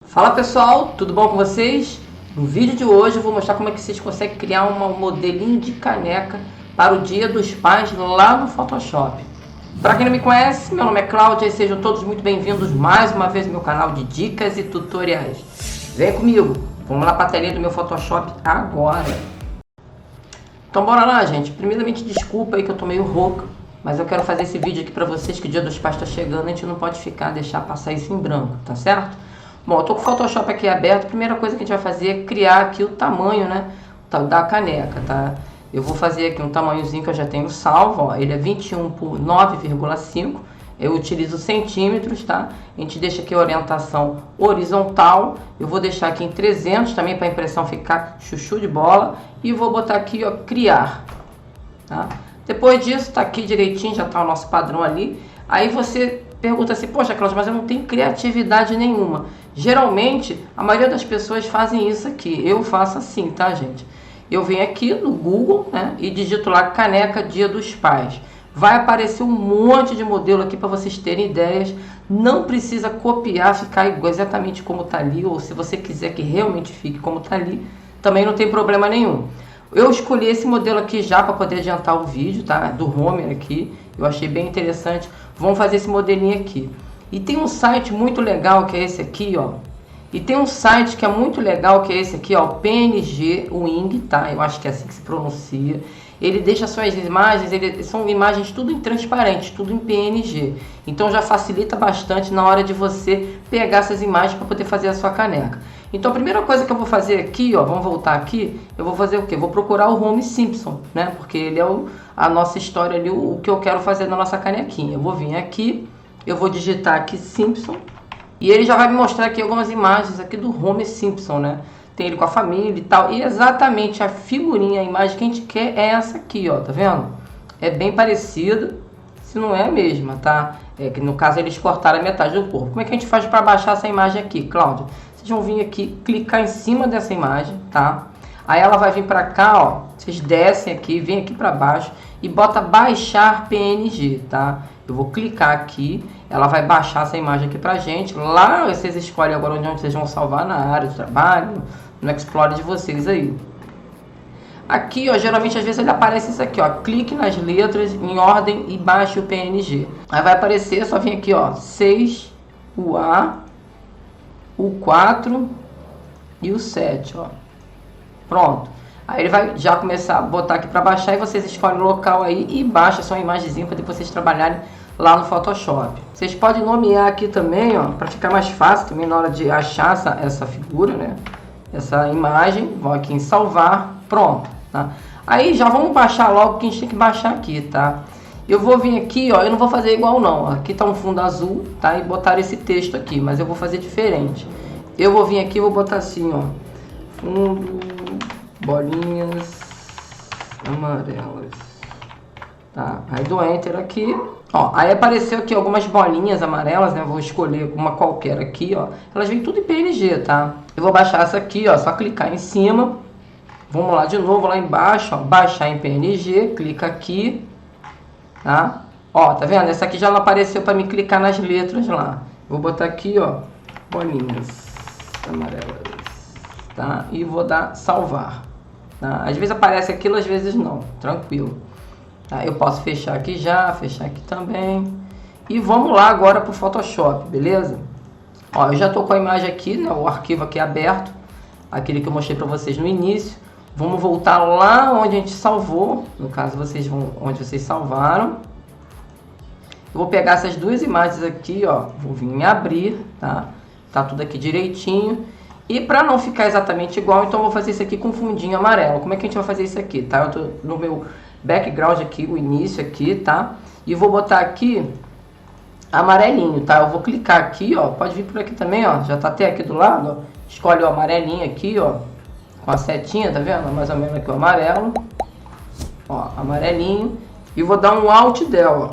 Fala pessoal, tudo bom com vocês? No vídeo de hoje eu vou mostrar como é que vocês conseguem criar um modelinho de caneca para o Dia dos Pais lá no Photoshop. Para quem não me conhece, meu nome é Cláudia e sejam todos muito bem-vindos mais uma vez ao meu canal de dicas e tutoriais. Vem comigo, vamos lá para a telinha do meu Photoshop agora. Então bora lá, gente. Primeiramente desculpa aí que eu tô meio rouca, mas eu quero fazer esse vídeo aqui para vocês que o Dia dos Pais está chegando, a gente não pode deixar passar isso em branco, tá certo? Bom, eu tô com o Photoshop aqui aberto. A primeira coisa que a gente vai fazer é criar aqui o tamanho, né, da caneca, tá? Eu vou fazer aqui um tamanhozinho que eu já tenho salvo, ó. Ele é 21 por 9,5. Eu utilizo centímetros, tá? A gente deixa aqui a orientação horizontal. Eu vou deixar aqui em 300 também para a impressão ficar chuchu de bola. E vou botar aqui, ó, criar, tá? Depois disso, tá aqui direitinho, já tá o nosso padrão ali. Aí você pergunta assim, poxa, Cláudia, mas eu não tenho criatividade nenhuma. Geralmente, a maioria das pessoas fazem isso aqui. Eu faço assim, tá, gente? Eu venho aqui no Google, né, e digito lá caneca Dia dos Pais. Vai aparecer um monte de modelo aqui para vocês terem ideias. Não precisa copiar, ficar igual, exatamente como tá ali, ou se você quiser que realmente fique como tá ali, também não tem problema nenhum. Eu escolhi esse modelo aqui já para poder adiantar o vídeo, tá? Do Homer aqui. Eu achei bem interessante. Vamos fazer esse modelinho aqui. E tem um site muito legal que é esse aqui, ó. E tem um site que é muito legal que é esse aqui, ó, PNG Wing, tá? Eu acho que é assim que se pronuncia. Ele deixa suas imagens, são imagens tudo em transparente, tudo em PNG. Então já facilita bastante na hora de você pegar essas imagens para poder fazer a sua caneca. Então a primeira coisa que eu vou fazer aqui, ó, vamos voltar aqui, eu vou fazer o quê? Vou procurar o Homer Simpson, né? Porque ele é a nossa história ali, o que eu quero fazer na nossa canequinha. Eu vou vir aqui, eu vou digitar aqui Simpson. E ele já vai me mostrar aqui algumas imagens aqui do Homer Simpson, né? Tem ele com a família e tal. E exatamente a figurinha, a imagem que a gente quer é essa aqui, ó. Tá vendo? É bem parecida, se não é a mesma, tá? É que no caso eles cortaram a metade do corpo. Como é que a gente faz para baixar essa imagem aqui, Cláudia? Vocês vão vir aqui, clicar em cima dessa imagem, tá? Aí ela vai vir para cá, ó. Vocês descem aqui, vem aqui para baixo e bota baixar PNG, tá? Eu vou clicar aqui, ela vai baixar essa imagem aqui pra gente. Lá vocês escolhem agora onde vocês vão salvar, na área de trabalho, no Explorer de vocês aí. Aqui, ó, geralmente às vezes ele aparece isso aqui, ó. Clique nas letras em ordem e baixe o PNG. Aí vai aparecer, só vem aqui, ó, 6, o A, o 4 e o 7, ó. Pronto. Aí ele vai já começar a botar aqui para baixar e vocês escolhem o local aí e baixa sua imagenzinha para depois vocês trabalharem lá no Photoshop. Vocês podem nomear aqui também, ó, para ficar mais fácil também na hora de achar essa figura, né? Essa imagem. Vou aqui em salvar, pronto, tá? Aí já vamos baixar logo que a gente tem que baixar aqui, tá? Eu vou vir aqui, ó, eu não vou fazer igual não. Aqui tá um fundo azul, tá? E botar esse texto aqui, mas eu vou fazer diferente. Eu vou vir aqui e vou botar assim, ó, fundo, bolinhas amarelas, tá? Aí dou Enter aqui, ó, aí apareceu aqui algumas bolinhas amarelas, né? Vou escolher uma qualquer aqui, ó. Elas vêm tudo em PNG, tá? Eu vou baixar essa aqui, ó, só clicar em cima. Vamos lá de novo, lá embaixo, ó, baixar em PNG, clica aqui, tá? Ó, tá vendo? Essa aqui já não apareceu para mim clicar nas letras lá. Vou botar aqui, ó, bolinhas amarelas, tá? E vou dar salvar. Tá? Às vezes aparece aquilo, às vezes não, tranquilo. Tá? Eu posso fechar aqui já, fechar aqui também. E vamos lá agora para o Photoshop, beleza? Ó, eu já estou com a imagem aqui, né, o arquivo aqui aberto, aquele que eu mostrei para vocês no início. Vamos voltar lá onde a gente salvou, no caso vocês vão onde vocês salvaram. Eu vou pegar essas duas imagens aqui, ó, vou vir em abrir, tá? Tá tudo aqui direitinho. E para não ficar exatamente igual, então eu vou fazer isso aqui com fundinho amarelo. Como é que a gente vai fazer isso aqui, tá? Eu tô no meu background aqui, o início aqui, tá? E vou botar aqui amarelinho, tá? Eu vou clicar aqui, ó, pode vir por aqui também, ó, já tá até aqui do lado, ó. Escolhe o amarelinho aqui, ó, com a setinha, tá vendo? Mais ou menos aqui o amarelo, ó, amarelinho. E vou dar um Alt Del,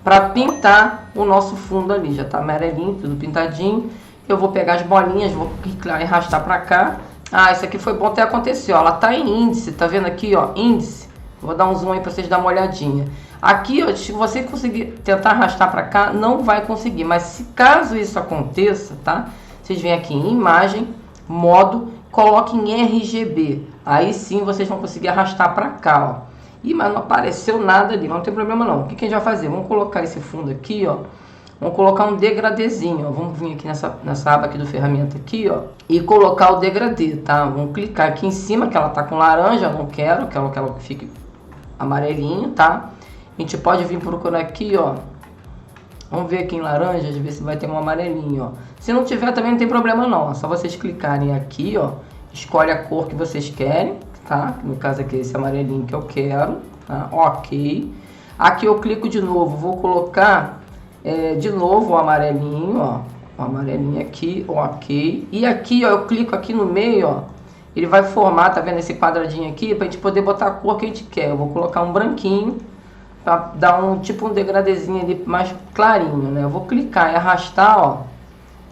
para pintar o nosso fundo ali. Já tá amarelinho, tudo pintadinho. Eu vou pegar as bolinhas, vou clicar e arrastar para cá. Ah, isso aqui foi bom ter acontecido, ó. Ela tá em índice, tá vendo aqui, ó, índice. Vou dar um zoom aí para vocês darem uma olhadinha. Aqui, ó, se você conseguir tentar arrastar para cá, não vai conseguir. Mas se caso isso aconteça, tá? vocês vêm aqui em imagem, modo, coloquem em RGB. Aí sim vocês vão conseguir arrastar para cá, ó. Ih, mas não apareceu nada ali, mas não tem problema não. O que a gente vai fazer? Vamos colocar esse fundo aqui, ó. Vamos colocar um degradezinho, ó. Vamos vir aqui nessa aba aqui do ferramenta aqui, ó. E colocar o degradê, tá? Vamos clicar aqui em cima, que ela tá com laranja, não quero que ela fique amarelinho, tá? A gente pode vir procurar aqui, ó. Vamos ver aqui em laranja, ver se vai ter um amarelinho, ó. Se não tiver também não tem problema não, é só vocês clicarem aqui, ó. Escolhe a cor que vocês querem, tá? No caso aqui esse amarelinho que eu quero, tá? Ok. Aqui eu clico de novo, vou colocar de novo o amarelinho, ó. O amarelinho aqui, ok. E aqui, ó, eu clico aqui no meio, ó. Ele vai formar, tá vendo esse quadradinho aqui? Pra gente poder botar a cor que a gente quer. Eu vou colocar um branquinho pra dar um tipo um degradezinho ali mais clarinho, né? Eu vou clicar e arrastar, ó.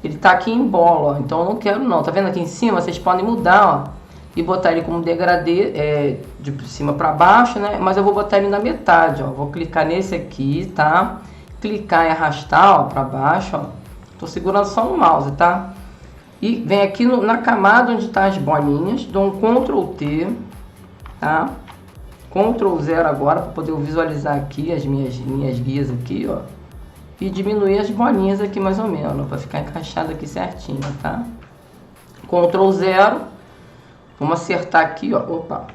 Ele tá aqui em bola, ó. Então eu não quero não. Tá vendo aqui em cima? Vocês podem mudar, ó. E botar ele como degradê de cima pra baixo, né? Mas eu vou botar ele na metade, ó. Vou clicar nesse aqui, tá? Clicar e arrastar, ó, pra baixo, ó. Tô segurando só no mouse, tá? E vem aqui na camada onde tá as bolinhas, dou um Ctrl T, tá? Ctrl 0 agora, para poder visualizar aqui as minhas guias aqui, ó. E diminuir as bolinhas aqui mais ou menos, para ficar encaixado aqui certinho, tá? Ctrl 0. Vamos acertar aqui, ó. Opa!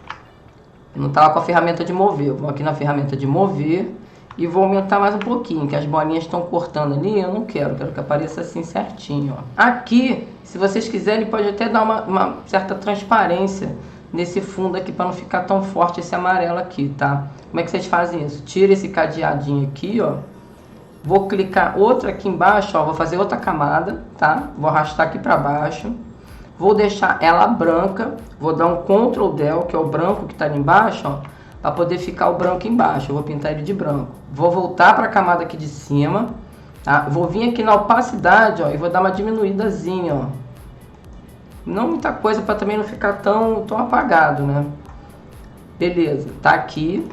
Eu não tava com a ferramenta de mover. Vou aqui na ferramenta de mover e vou aumentar mais um pouquinho, que as bolinhas estão cortando ali, eu não quero que apareça assim certinho, ó. Aqui, se vocês quiserem, pode até dar uma certa transparência nesse fundo aqui, para não ficar tão forte esse amarelo aqui, tá? Como é que vocês fazem isso? Tira esse cadeadinho aqui, ó. Vou clicar outro aqui embaixo, ó. Vou fazer outra camada, tá? Vou arrastar aqui para baixo. Vou deixar ela branca. Vou dar um Ctrl Del, que é o branco que tá ali embaixo, ó, para poder ficar o branco embaixo. Eu vou pintar ele de branco. Vou voltar para a camada aqui de cima, tá? Vou vir aqui na opacidade, ó, e vou dar uma diminuídazinha, ó. Não muita coisa para também não ficar tão apagado, né? Beleza, tá aqui.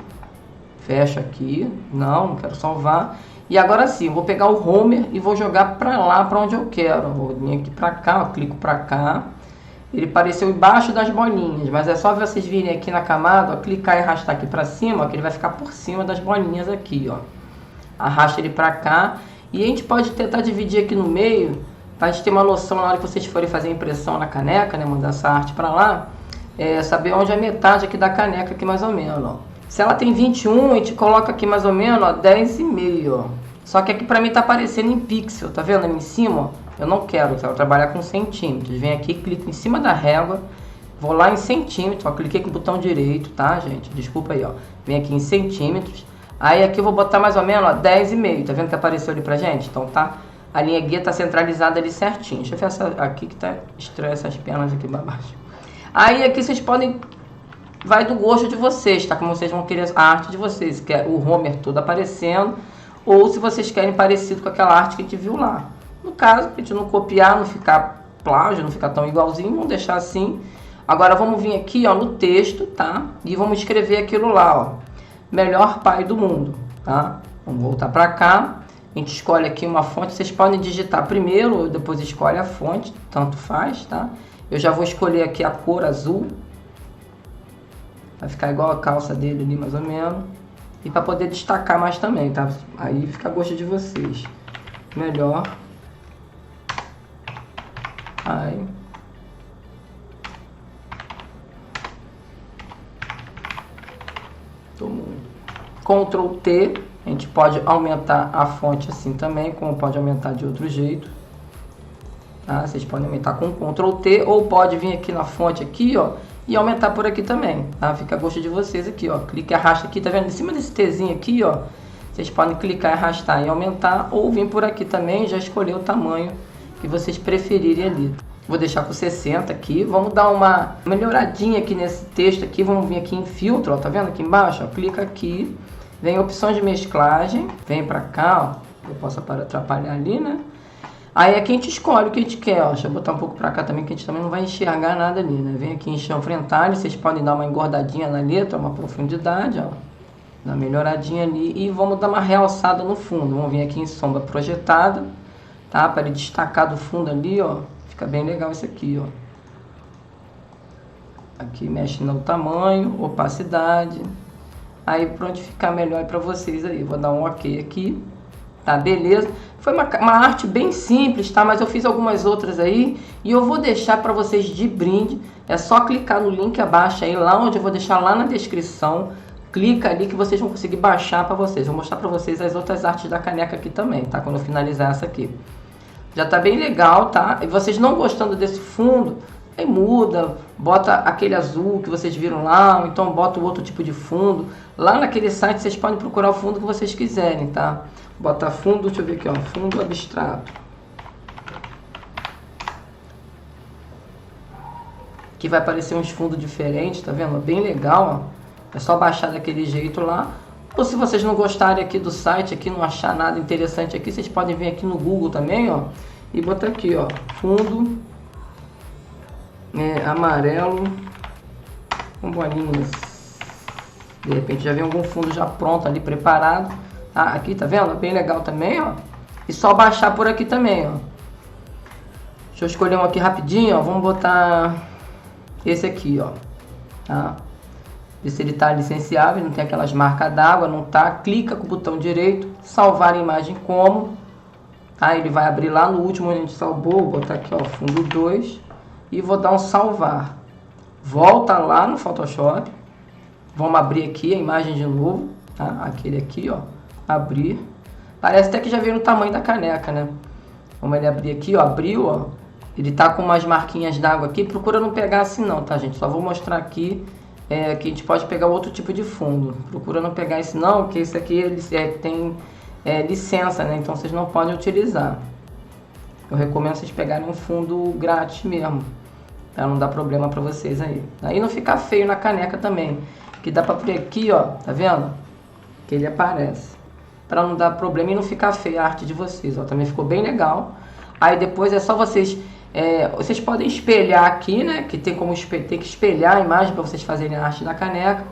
Fecha aqui. Não quero salvar. E agora sim, vou pegar o Homer e vou jogar para lá, para onde eu quero. Vou vir aqui para cá, ó, clico para cá. Ele apareceu embaixo das bolinhas, mas é só vocês virem aqui na camada, ó, clicar e arrastar aqui para cima, ó, que ele vai ficar por cima das bolinhas aqui, ó. Arrasta ele para cá. E a gente pode tentar dividir aqui no meio, para a gente ter uma noção na hora que vocês forem fazer a impressão na caneca, né, mandar essa arte para lá, saber onde é a metade aqui da caneca, aqui mais ou menos, ó. Se ela tem 21, a gente coloca aqui mais ou menos, ó, 10,5, ó. Só que aqui para mim tá aparecendo em pixel, tá vendo ali em cima, ó? Eu não quero trabalhar com centímetros. Vem aqui, clico em cima da régua, vou lá em centímetros, ó, cliquei com o botão direito, tá, gente? Desculpa aí, ó. Vem aqui em centímetros. Aí aqui eu vou botar mais ou menos, ó, 10,5. Tá vendo que apareceu ali pra gente? Então tá, a linha guia tá centralizada ali certinho. Deixa eu ver essa aqui que tá estranha, essas pernas aqui pra baixo. Aí aqui vocês podem, vai do gosto de vocês, tá? Como vocês vão querer a arte de vocês, que é o Homer todo aparecendo, ou se vocês querem parecido com aquela arte que a gente viu lá. No caso, a gente não copiar, não ficar plágio, não ficar tão igualzinho, vamos deixar assim. Agora vamos vir aqui, ó, no texto, tá? E vamos escrever aquilo lá, ó. Melhor pai do mundo, tá? Vamos voltar para cá. A gente escolhe aqui uma fonte. Vocês podem digitar primeiro ou depois escolhe a fonte, tanto faz, tá? Eu já vou escolher aqui a cor azul. Vai ficar igual a calça dele ali, mais ou menos. E para poder destacar mais também, tá? Aí fica a gosto de vocês. Melhor. Aí. Ctrl T, a gente pode aumentar a fonte assim também, como pode aumentar de outro jeito. Tá? Vocês podem aumentar com Ctrl T, ou pode vir aqui na fonte aqui, ó, e aumentar por aqui também, tá? Fica a gosto de vocês aqui, ó. Clica e arrasta aqui, tá vendo? Em cima desse Tzinho aqui, ó, vocês podem clicar e arrastar e aumentar, ou vir por aqui também e já escolher o tamanho que vocês preferirem ali. Vou deixar com 60 aqui. Vamos dar uma melhoradinha aqui nesse texto aqui. Vamos vir aqui em filtro, ó, tá vendo aqui embaixo? Ó, clica aqui, vem opções de mesclagem, vem pra cá, ó. Eu posso atrapalhar ali, né? Aí aqui a gente escolhe o que a gente quer, ó. Deixa eu botar um pouco pra cá também, que a gente também não vai enxergar nada ali, né? Vem aqui em chanfrentalho, vocês podem dar uma engordadinha na letra, uma profundidade, ó. Dar uma melhoradinha ali e vamos dar uma realçada no fundo. Vamos vir aqui em sombra projetada, tá? Para ele destacar do fundo ali, ó. Fica bem legal esse aqui, ó. Aqui mexe no tamanho, opacidade. Aí pronto, ficar melhor para vocês aí. Vou dar um ok aqui. Tá, beleza? Foi uma arte bem simples, tá? Mas eu fiz algumas outras aí e eu vou deixar para vocês de brinde. É só clicar no link abaixo aí, lá onde eu vou deixar lá na descrição. Clica ali que vocês vão conseguir baixar para vocês. Vou mostrar para vocês as outras artes da caneca aqui também, tá? Quando eu finalizar essa aqui. Já tá bem legal, tá? E vocês não gostando desse fundo, aí muda, bota aquele azul que vocês viram lá, ou então bota outro tipo de fundo. Lá naquele site vocês podem procurar o fundo que vocês quiserem, tá? Bota fundo, deixa eu ver aqui, ó, fundo abstrato. Aqui vai aparecer uns fundos diferentes, tá vendo? Bem legal, ó. É só baixar daquele jeito lá. Ou se vocês não gostarem aqui do site, aqui não achar nada interessante aqui, vocês podem vir aqui no Google também, ó. E botar aqui, ó, fundo amarelo com bolinhas. De repente já vem algum fundo já pronto ali, preparado. Ah, aqui, tá vendo? Bem legal também, ó. E só baixar por aqui também, ó. Deixa eu escolher um aqui rapidinho, ó. Vamos botar esse aqui, ó. Tá? Ver se ele tá licenciável, não tem aquelas marcas d'água, não tá. Clica com o botão direito, salvar a imagem como. Tá? Ele vai abrir lá no último onde a gente salvou. Vou botar aqui, ó, fundo 2. E vou dar um salvar. Volta lá no Photoshop. Vamos abrir aqui a imagem de novo, tá? Aquele aqui, ó, abrir. Parece até que já veio no tamanho da caneca, né? Vamos ele abrir aqui, ó, abriu, ó. Ele tá com umas marquinhas d'água aqui. Procura não pegar assim não, tá, gente? Só vou mostrar aqui que a gente pode pegar outro tipo de fundo. Procura não pegar esse não, porque esse aqui ele tem licença, né? Então vocês não podem utilizar. Eu recomendo vocês pegarem um fundo grátis mesmo, pra não dar problema pra vocês aí. Aí não fica feio na caneca também. Que dá pra ver aqui, ó, tá vendo? Que ele aparece. Pra não dar problema e não ficar feia a arte de vocês, ó. Também ficou bem legal. Aí depois é só vocês... vocês podem espelhar aqui, né? Que tem como tem que espelhar a imagem pra vocês fazerem a arte da caneca.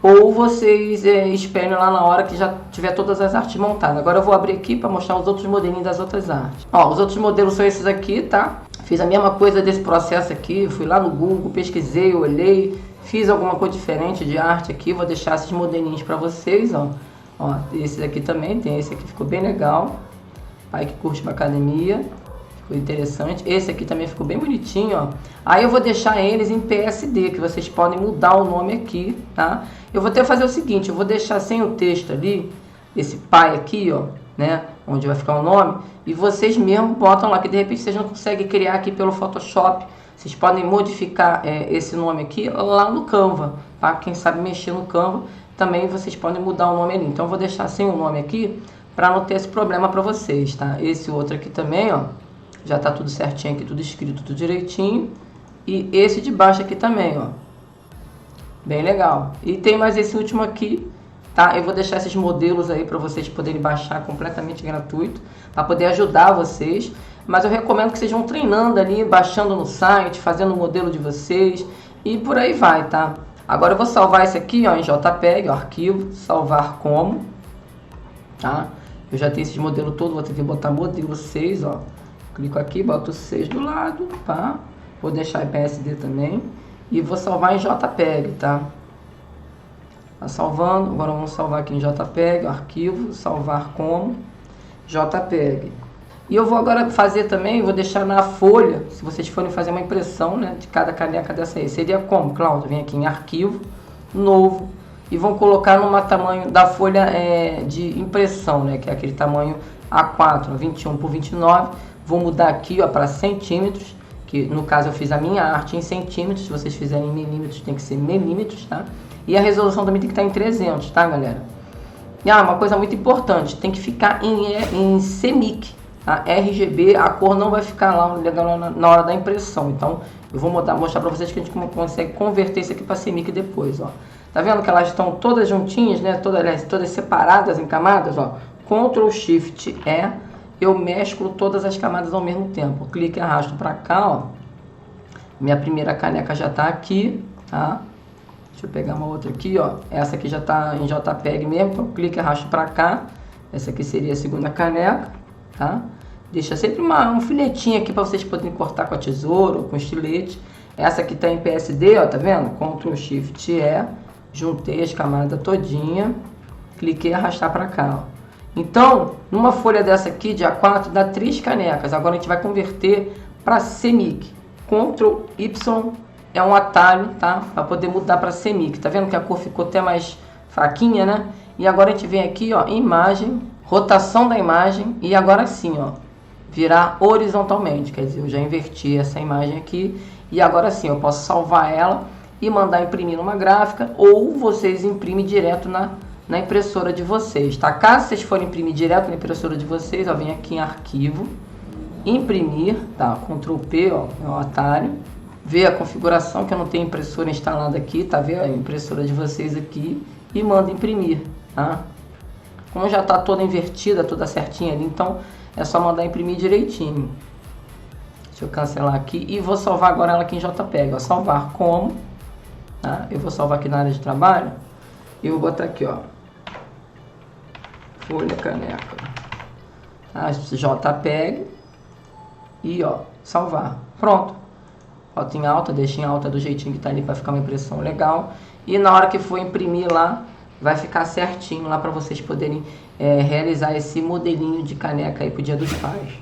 Ou vocês espelham lá na hora que já tiver todas as artes montadas. Agora eu vou abrir aqui pra mostrar os outros modelinhos das outras artes. Ó, os outros modelos são esses aqui, tá? Fiz a mesma coisa desse processo aqui. Fui lá no Google, pesquisei, olhei... Fiz alguma coisa diferente de arte aqui, vou deixar esses modelinhos para vocês, ó. Ó, esse aqui também, tem esse aqui, ficou bem legal. Pai que curte pra academia, ficou interessante. Esse aqui também ficou bem bonitinho, ó. Aí eu vou deixar eles em PSD, que vocês podem mudar o nome aqui, tá? Eu vou até fazer o seguinte, eu vou deixar sem o texto ali, esse pai aqui, ó, né? Onde vai ficar o nome. E vocês mesmo botam lá, que de repente vocês não conseguem criar aqui pelo Photoshop. Vocês podem modificar esse nome aqui lá no Canva, tá? Quem sabe mexer no Canva, também vocês podem mudar o nome ali. Então eu vou deixar sem o nome aqui, para não ter esse problema para vocês, tá? Esse outro aqui também, ó, já tá tudo certinho aqui, tudo escrito, tudo direitinho. E esse de baixo aqui também, ó, bem legal. E tem mais esse último aqui, tá? Eu vou deixar esses modelos aí para vocês poderem baixar completamente gratuito, para poder ajudar vocês. Mas eu recomendo que vocês vão treinando ali, baixando no site, fazendo o modelo de vocês e por aí vai, tá? Agora eu vou salvar esse aqui, ó, em JPEG, ó, arquivo, salvar como, tá? Eu já tenho esse modelo todo, vou ter que botar modelo 6, ó. Clico aqui, boto o 6 do lado, tá? Vou deixar em PSD também e vou salvar em JPEG, tá? Tá salvando, agora vamos salvar aqui em JPEG, arquivo, salvar como, JPEG. E eu vou agora fazer também, vou deixar na folha, se vocês forem fazer uma impressão, né, de cada caneca dessa aí. Seria como, Cláudio? Vem aqui em arquivo, novo, e vão colocar no tamanho da folha de impressão, né, que é aquele tamanho A4, 21 por 29. Vou mudar aqui, ó, para centímetros, que no caso eu fiz a minha arte em centímetros. Se vocês fizerem em milímetros, tem que ser milímetros, tá? E a resolução também tem que estar em 300, tá, galera? E uma coisa muito importante, tem que ficar em CMYK. A RGB, a cor não vai ficar lá na hora da impressão. Então eu vou mostrar para vocês que a gente consegue converter isso aqui para CMYK depois, ó. Tá vendo que elas estão todas juntinhas, né? Todas separadas em camadas, ó. Ctrl Shift E, eu mesclo todas as camadas ao mesmo tempo. Clique e arrasto para cá, ó. Minha primeira caneca já tá aqui, tá? Deixa eu pegar uma outra aqui, ó. Essa aqui já tá em JPEG mesmo, então clique e arrasto para cá. Essa aqui seria a segunda caneca. Tá? Deixa sempre um filetinho aqui para vocês poderem cortar com a tesoura ou com estilete. Essa aqui tá em PSD, ó, tá vendo? Ctrl Shift E, juntei as camadas todinha, cliquei e arrastar para cá, ó. Então, numa folha dessa aqui de A4 dá 3 canecas. Agora a gente vai converter para CMYK. Ctrl Y é um atalho, tá? Para poder mudar para CMYK. Tá vendo que a cor ficou até mais fraquinha, né? E agora a gente vem aqui, ó, imagem, rotação da imagem e agora sim, ó, virar horizontalmente. Quer dizer, eu já inverti essa imagem aqui e agora sim eu posso salvar ela e mandar imprimir numa gráfica ou vocês imprimem direto na impressora de vocês, tá? Caso vocês forem imprimir direto na impressora de vocês, ó, vem aqui em arquivo, imprimir, tá? Ctrl P, ó, é o atalho, ver a configuração que eu não tenho impressora instalada aqui, tá vendo a impressora de vocês aqui e manda imprimir, tá? Como já tá toda invertida, toda certinha ali, então é só mandar imprimir direitinho. Deixa eu cancelar aqui e vou salvar agora ela aqui em JPEG, ó, salvar como, tá? Eu vou salvar aqui na área de trabalho e eu vou botar aqui, ó, folha caneca, tá? JPEG e ó, salvar, pronto. Bota em alta, deixa em alta do jeitinho que tá ali para ficar uma impressão legal e na hora que for imprimir lá vai ficar certinho lá para vocês poderem realizar esse modelinho de caneca aí pro Dia dos Pais.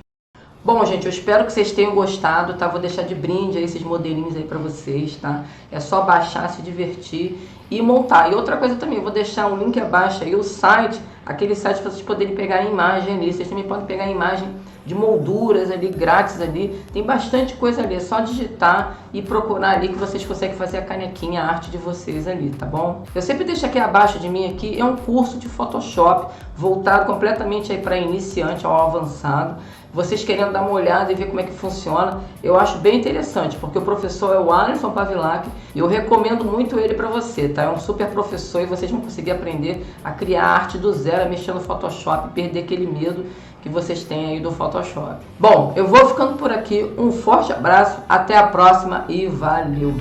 Bom, gente, eu espero que vocês tenham gostado, tá? Vou deixar de brinde aí esses modelinhos aí pra vocês, tá? É só baixar, se divertir e montar. E outra coisa também, eu vou deixar um link abaixo aí, o site, aquele site para vocês poderem pegar a imagem ali. Vocês também podem pegar a imagem de molduras ali, grátis ali. Tem bastante coisa ali, é só digitar e procurar ali que vocês conseguem fazer a canequinha, a arte de vocês ali, tá bom? Eu sempre deixo aqui abaixo de mim aqui, é um curso de Photoshop, voltado completamente aí para iniciante ao avançado. Vocês querendo dar uma olhada e ver como é que funciona, eu acho bem interessante, porque o professor é o Alisson Pavilac e eu recomendo muito ele para você, tá? É um super professor e vocês vão conseguir aprender a criar arte do zero, a mexer no Photoshop, perder aquele medo que vocês têm aí do Photoshop. Bom, eu vou ficando por aqui, um forte abraço, até a próxima e valeu!